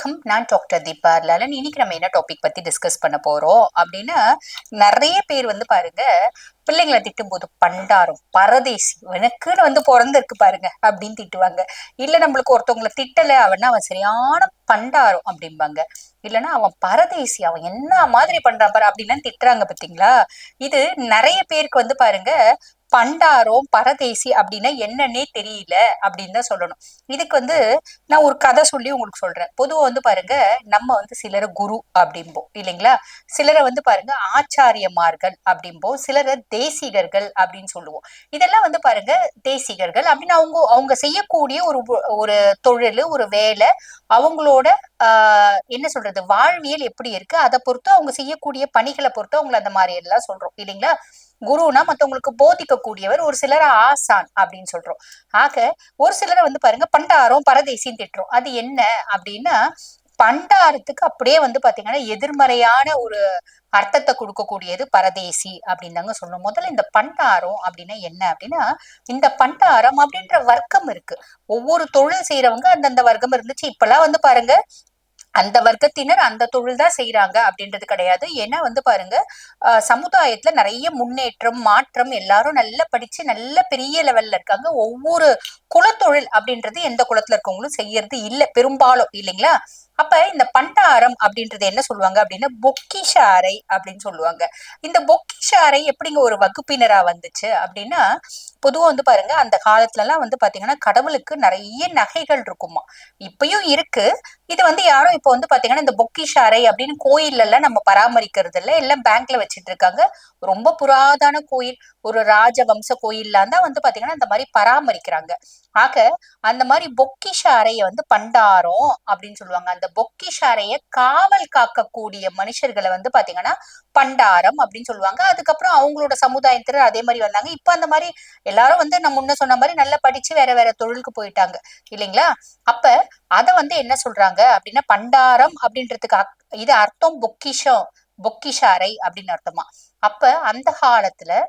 வணக்கம். நான் டாக்டர் தீபா லாலன். இன்னைக்கு நம்ம என்ன டாபிக் பத்தி டிஸ்கஸ் பண்ண போறோம் அப்படின்னா, நிறைய பேர் வந்து பாருங்க, பிள்ளைங்களை திட்டும் போது பண்டாரம் பரதேசி எனக்குன்னு வந்து பிறந்திருக்கு பாருங்க அப்படின்னு திட்டுவாங்க. இல்ல நம்மளுக்கு ஒருத்தவங்களை திட்டல அவன்னா அவன் சரியான பண்டாரம் அப்படிம்பாங்க. இல்லைன்னா அவன் பரதேசி, அவன் என்ன மாதிரி பண்றான் பாரு அப்படின்லாம் திட்டுறாங்க பாத்தீங்களா. இது நிறைய பேருக்கு வந்து பாருங்க, பண்டாரம் பரதேசி அப்படின்னா என்னன்னே தெரியல அப்படின்னு தான் சொல்லணும். இதுக்கு வந்து நான் ஒரு கதை சொல்லி உங்களுக்கு சொல்றேன். பொதுவா வந்து பாருங்க, நம்ம வந்து சிலரை குரு அப்படிம்போம் இல்லைங்களா. சிலரை வந்து பாருங்க ஆச்சாரியமார்கள் அப்படிம்போம், சிலரை தேசிகர்கள் அப்படின்னு சொல்லுவோம். இதெல்லாம் வந்து பாருங்க, தேசிகர்கள் அப்படின்னு அவங்க அவங்க செய்யக்கூடிய ஒரு ஒரு தொழில், ஒரு வேலை, அவங்களோட என்ன சொல்றது, வாழ்வியல் எப்படி இருக்கு அதை பொறுத்து, அவங்க செய்யக்கூடிய பணிகளை பொறுத்து அவங்களை அந்த மாதிரி எல்லாம் சொல்றோம் இல்லைங்களா. குருனா மத்தவங்களுக்கு போதிக்க கூடியவர், ஒரு சிலர் ஆசான் அப்படின்னு சொல்றோம். ஆக ஒரு சிலரை வந்து பாருங்க பண்டாரம் பரதேசின்னு திட்டுறோம். அது என்ன அப்படின்னா, பண்டாரத்துக்கு அப்படியே வந்து பாத்தீங்கன்னா எதிர்மறையான ஒரு அர்த்தத்தை கொடுக்கக்கூடியது பரதேசி அப்படின்னு தாங்க சொல்லணும். முதல்ல இந்த பண்டாரம் அப்படின்னா என்ன அப்படின்னா, இந்த பண்டாரம் அப்படின்ற வர்க்கம் இருக்கு. ஒவ்வொரு தொழில் செய்யறவங்க அந்தந்த வர்க்கம் இருந்துச்சு. இப்பெல்லாம் வந்து பாருங்க, அந்த வர்க்கத்தினர் அந்த தொழில் தான் செய்யறாங்க அப்படின்றது கிடையாது. ஏன்னா வந்து பாருங்க, சமுதாயத்துல நிறைய முன்னேற்றம் மாற்றம், எல்லாரும் நல்லா படிச்சு நல்ல பெரிய லெவல்ல இருக்காங்க. ஒவ்வொரு குலத்தொழில் அப்படின்றது எந்த குலத்துல இருக்கவங்களும் செய்யறது இல்ல பெரும்பாலும் இல்லைங்களா. அப்ப இந்த பண்டாரம் அப்படின்றது என்ன சொல்லுவாங்க அப்படின்னா, பொக்கிஷ அறை அப்படின்னு சொல்லுவாங்க. இந்த பொக்கிஷ அறை எப்படிங்க ஒரு வகுப்பினரா வந்துச்சு அப்படின்னா, பொதுவா வந்து பாருங்க, அந்த காலத்துல எல்லாம் வந்து பாத்தீங்கன்னா கடவுளுக்கு நிறைய நகைகள் இருக்குமா. இப்பயும் இருக்கு. இது வந்து யாரும் இப்ப வந்து பாத்தீங்கன்னா இந்த பொக்கிஷ அறை அப்படின்னு கோயில்ல எல்லாம் நம்ம பராமரிக்கிறது இல்ல, எல்லாம் பேங்க்ல வச்சிட்டு இருக்காங்க. ரொம்ப புராதன கோயில், ஒரு ராஜவம்ச கோயில்லாம் தான் வந்து பாத்தீங்கன்னா இந்த மாதிரி பராமரிக்கிறாங்க. ஆக அந்த மாதிரி பொக்கிஷ அறைய வந்து பண்டாரம் அப்படின்னு சொல்லுவாங்க. அந்த பொக்கிஷ அறைய காவல் காக்கக்கூடிய மனுஷர்களை வந்து பாத்தீங்கன்னா பண்டாரம் அப்படின்னு சொல்லுவாங்க. அதுக்கப்புறம் அவங்களோட சமுதாயத்தினர் அதே மாதிரி வந்தாங்க. இப்ப அந்த மாதிரி எல்லாரும் வந்து நம்ம முன்ன சொன்ன மாதிரி நல்லா படிச்சு வேற வேற தொழிலுக்கு போயிட்டாங்க இல்லைங்களா. அப்ப அத வந்து என்ன சொல்றாங்க அப்படின்னா, பண்டாரம் அப்படின்றதுக்கு இது அர்த்தம் பொக்கிஷம், பொக்கிஷ அறை அப்படின்னு அர்த்தமா. அப்ப அந்த காலத்துல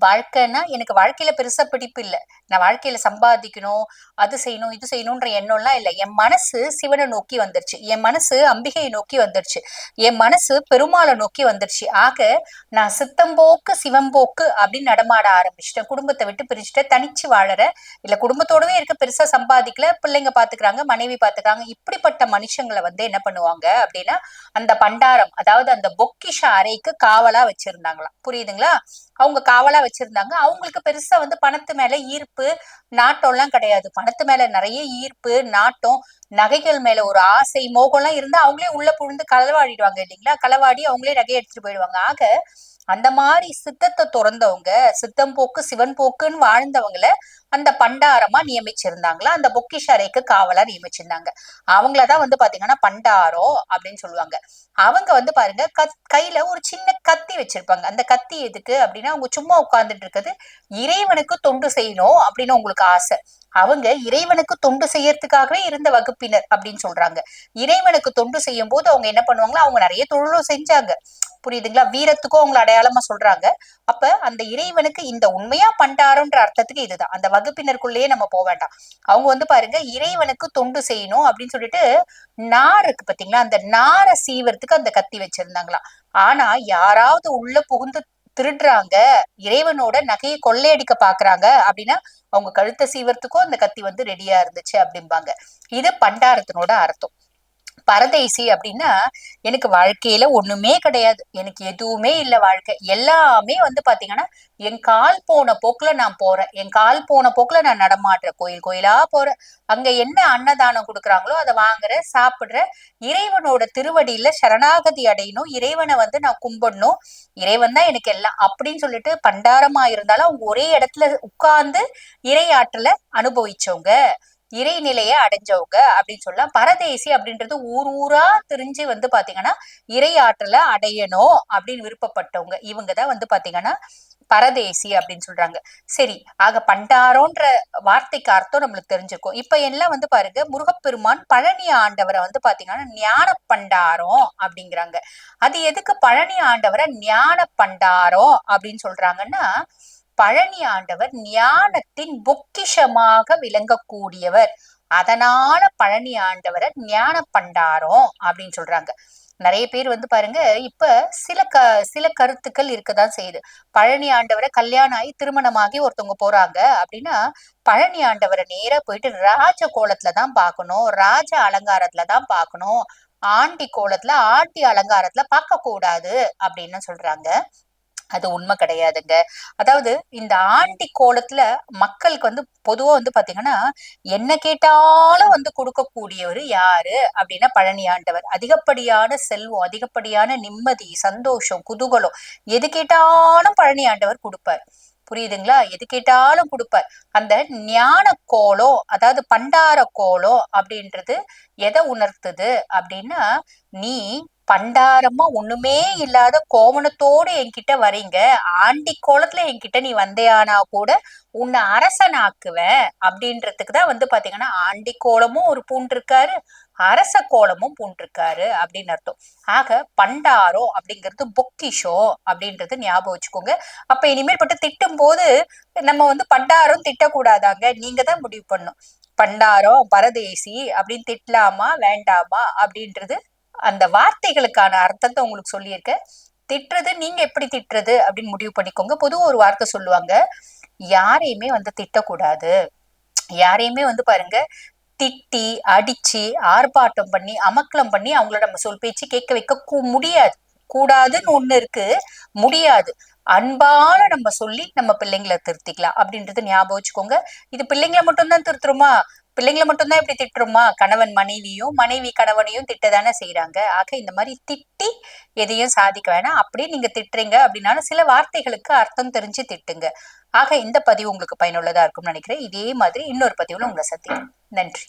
வாழ்க்கைன்னா, எனக்கு வாழ்க்கையில பெருசா பிடிப்பு இல்ல, நான் வாழ்க்கையில சம்பாதிக்கணும், அது செய்யணும் இது செய்யணும்ன்ற எண்ணம்லாம் இல்ல. என் மனசு சிவனை நோக்கி வந்துருச்சு, என் மனசு அம்பிகையை நோக்கி வந்துருச்சு, என் மனசு பெருமாளை நோக்கி வந்துருச்சு. ஆக நான் சித்தம்போக்கு சிவம்போக்கு அப்படின்னு நடமாட ஆரம்பிச்சிட்டேன். குடும்பத்தை விட்டு பிரிச்சுட்டேன், தனிச்சு வாழற, இல்ல குடும்பத்தோடவே இருக்க, பெருசா சம்பாதிக்கல, பிள்ளைங்க பாத்துக்கிறாங்க, மனைவி பாத்துக்கிறாங்க. இப்படிப்பட்ட மனுஷங்களை வந்து என்ன பண்ணுவாங்க அப்படின்னா, அந்த பண்டாரம் அதாவது அந்த பொக்கிஷ அறைக்கு காவலா வச்சிருந்தாங்களாம். புரியுதுங்களா. அவங்க காவலா வச்சிருந்தாங்க. அவங்களுக்கு பெருசா வந்து பணத்து மேல ஈர்ப்பு நாட்டம் எல்லாம் கிடையாது. பணத்து மேல நிறைய ஈர்ப்பு நாட்டம், நகைகள் மேல ஒரு ஆசை மோகம் எல்லாம் இருந்தா அவங்களே உள்ள புகுந்து களவாடிடுவாங்க இல்லைங்களா. களவாடி அவங்களே நகையை எடுத்துட்டு போயிடுவாங்க. ஆக அந்த மாதிரி சித்தத்தை துறந்தவங்க, சித்தம் போக்கு சிவன் போக்குன்னு வாழ்ந்தவங்கள அந்த பண்டாரமா நியமிச்சிருந்தாங்களா, அந்த பொக்கிஷ அறைக்கு காவலா நியமிச்சிருந்தாங்க. அவங்களதான் வந்து பாத்தீங்கன்னா பண்டாரம் அப்படின்னு சொல்லுவாங்க. அவங்க வந்து பாருங்க கையில ஒரு சின்ன கத்தி வச்சிருப்பாங்க. அந்த கத்தி எதுக்கு அப்படின்னா, அவங்க சும்மா உட்கார்ந்துட்டு இருக்குது, இறைவனுக்கு தொண்டு செய்யணும் அப்படின்னு உங்களுக்கு ஆசை. அவங்க இறைவனுக்கு தொண்டு செய்யறதுக்காகவே இருந்த வகுப்பினர் அப்படின்னு சொல்றாங்க. இறைவனுக்கு தொண்டு செய்யும் போது அவங்க என்ன பண்ணுவாங்களா, அவங்க நிறைய தொழிலும் செஞ்சாங்க. புரியுதுங்களா. வீரத்துக்கும் அவங்களை அடையாளமா சொல்றாங்க. அப்ப அந்த இறைவனுக்கு இந்த உண்மையா பண்டாரம்ன்ற அர்த்தத்துக்கு இதுதான். அந்த வகுப்பினருக்குள்ளேயே நம்ம போக வேண்டாம். அவங்க வந்து பாருங்க, இறைவனுக்கு தொண்டு செய்யணும் அப்படின்னு சொல்லிட்டு நார் இருக்கு பாத்தீங்களா, அந்த நாரை சீவறதுக்கு அந்த கத்தி வச்சிருந்தாங்களாம். ஆனா யாராவது உள்ள புகுந்து திருடுறாங்க, இறைவனோட நகையை கொள்ளையடிக்க பாக்குறாங்க அப்படின்னா, அவங்க கழுத்தை சீவறதுக்கும் அந்த கத்தி வந்து ரெடியா இருந்துச்சு அப்படிம்பாங்க. இது பண்டாரத்தினோட அர்த்தம். பரதேசி அப்படின்னா, எனக்கு வாழ்க்கையில ஒண்ணுமே கிடையாது, எனக்கு எதுவுமே இல்ல, வாழ்க்கை எல்லாமே வந்து பாத்தீங்கன்னா என் கால் போன போக்குல நான் போறேன், என் கால் போன போக்குல நான் நடமாடுறேன், கோயில் கோயிலா போறேன், அங்க என்ன அன்னதானம் கொடுக்குறாங்களோ அதை வாங்குறேன் சாப்பிடுறேன், இறைவனோட திருவடியில சரணாகதி அடையணும், இறைவனை வந்து நான் கும்பிடணும், இறைவன் தான் எனக்கு எல்லாம் அப்படின்னு சொல்லிட்டு பண்டாரமா இருந்தாலும் அவங்க ஒரே இடத்துல உட்கார்ந்து இறையாற்றலை அனுபவிச்சவங்க, இறைநிலைய அடைஞ்சவங்க அப்படின்னு சொல்லலாம். பரதேசி அப்படின்றது ஊர் ஊரா தெரிஞ்சு வந்து பாத்தீங்கன்னா இறையாற்றலை அடையணும் அப்படின்னு விருப்பப்பட்டவங்க, இவங்கதான் வந்து பாத்தீங்கன்னா பரதேசி அப்படின்னு சொல்றாங்க. சரி, ஆக பண்டாரோன்ற வார்த்தைக்கு அர்த்தம் நம்மளுக்கு தெரிஞ்சிருக்கும். இப்ப எல்லாம் வந்து பாருங்க, முருகப்பெருமான் பழனி ஆண்டவரை வந்து பாத்தீங்கன்னா ஞான பண்டாரம் அப்படிங்கிறாங்க. அது எதுக்கு பழனி ஆண்டவரை ஞான பண்டாரம் அப்படின்னு சொல்றாங்கன்னா, பழனி ஆண்டவர் ஞானத்தின் பொக்கிஷமாக விளங்கக்கூடியவர். அதனால பழனி ஆண்டவரை ஞான பண்டாரம் அப்படின்னு சொல்றாங்க. நிறைய பேர் வந்து பாருங்க, இப்ப சில கருத்துக்கள் இருக்கதான் செய்யுது. பழனி ஆண்டவரை கல்யாணம் ஆகி திருமணமாகி ஒருத்தவங்க போறாங்க அப்படின்னா, பழனி ஆண்டவரை நேரா போயிட்டு ராஜ கோலத்துல தான் பார்க்கணும், ராஜ அலங்காரத்துல தான் பார்க்கணும், ஆண்டி கோலத்துல ஆண்டி அலங்காரத்துல பார்க்க கூடாது அப்படின்னு சொல்றாங்க. அது உண்மை கிடையாதுங்க. அதாவது இந்த ஆண்டி கோலத்துல மக்களுக்கு வந்து பொதுவா வந்து பாத்தீங்கன்னா, என்ன கேட்டாலும் வந்து கொடுக்கக்கூடியவர் யாரு அப்படின்னா பழனி ஆண்டவர். அதிகப்படியான செல்வம், அதிகப்படியான நிம்மதி, சந்தோஷம், குதூகலம், எது கேட்டாலும் பழனி ஆண்டவர் கொடுப்பார். புரியுதுங்களா? எது கேட்டாலும் கொடுப்பார். அந்த ஞான கோலம், அதாவது பண்டார கோலம் அப்படின்றது எதை உணர்த்துது அப்படின்னா, நீ பண்டாரமா ஒண்ணுமே இல்லாத கோவணத்தோடு என்கிட்ட வரீங்க, ஆண்டி கோலத்துல என்கிட்ட நீ வந்தேயானா கூட உன்னை அரசனாக்குவேன் அப்படின்றதுக்கு தான் வந்து பாத்தீங்கன்னா ஆண்டி கோலமும் ஒரு பூண்டிருக்காரு, அரச கோலமும் பூண்டிருக்காரு அப்படின்னு அர்த்தம். ஆக பண்டாரம் அப்படிங்கிறது பொக்கிஷம் அப்படின்றது ஞாபகம் வச்சுக்கோங்க. அப்ப இனிமேல் பட்டு திட்டும் போது நம்ம வந்து பண்டாரம் திட்டக்கூடாதாங்க, நீங்க தான் முடிவு பண்ணும். பண்டாரம் பரதேசி அப்படின்னு திட்டலாமா வேண்டாமா அப்படின்றது அந்த வார்த்தைகளுக்கான அர்த்தத்தை உங்களுக்கு சொல்லியிருக்க. திட்டுறது நீங்க எப்படி திட்டுறது அப்படின்னு முடிவு பண்ணிக்கோங்க. பொதுவா ஒரு வார்த்தை சொல்லுவாங்க, யாரையுமே வந்து திட்டக்கூடாது, யாரையுமே வந்து பாருங்க திட்டி அடிச்சு ஆர்ப்பாட்டம் பண்ணி அமக்கலம் பண்ணி அவங்கள நம்ம சொல் பேச்சு கேட்க வைக்க முடியாது. கூடாதுன்னு ஒண்ணு இருக்கு, முடியாது. அன்பால நம்ம சொல்லி நம்ம பிள்ளைங்களை திருத்திக்கலாம் அப்படின்றது ஞாபகம் வச்சுக்கோங்க. இது பிள்ளைங்களை மட்டும்தான் திருத்துறோமா? பிள்ளைங்களை மட்டும்தான் இப்படி திட்டுறோமா? கணவன் மனைவியும் மனைவி கணவனையும் திட்டதானே செய்யறாங்க. ஆக இந்த மாதிரி திட்டி எதையும் சாதிக்க வேணாம். அப்படியே நீங்க திட்டுறீங்க அப்படின்னாலும் சில வார்த்தைகளுக்கு அர்த்தம் தெரிஞ்சு திட்டுங்க. ஆக இந்த பதிவு உங்களுக்கு பயனுள்ளதா இருக்கும்னு நினைக்கிறேன். இதே மாதிரி இன்னொரு பதிவுல உங்களை சந்திக்கிறேன். நன்றி.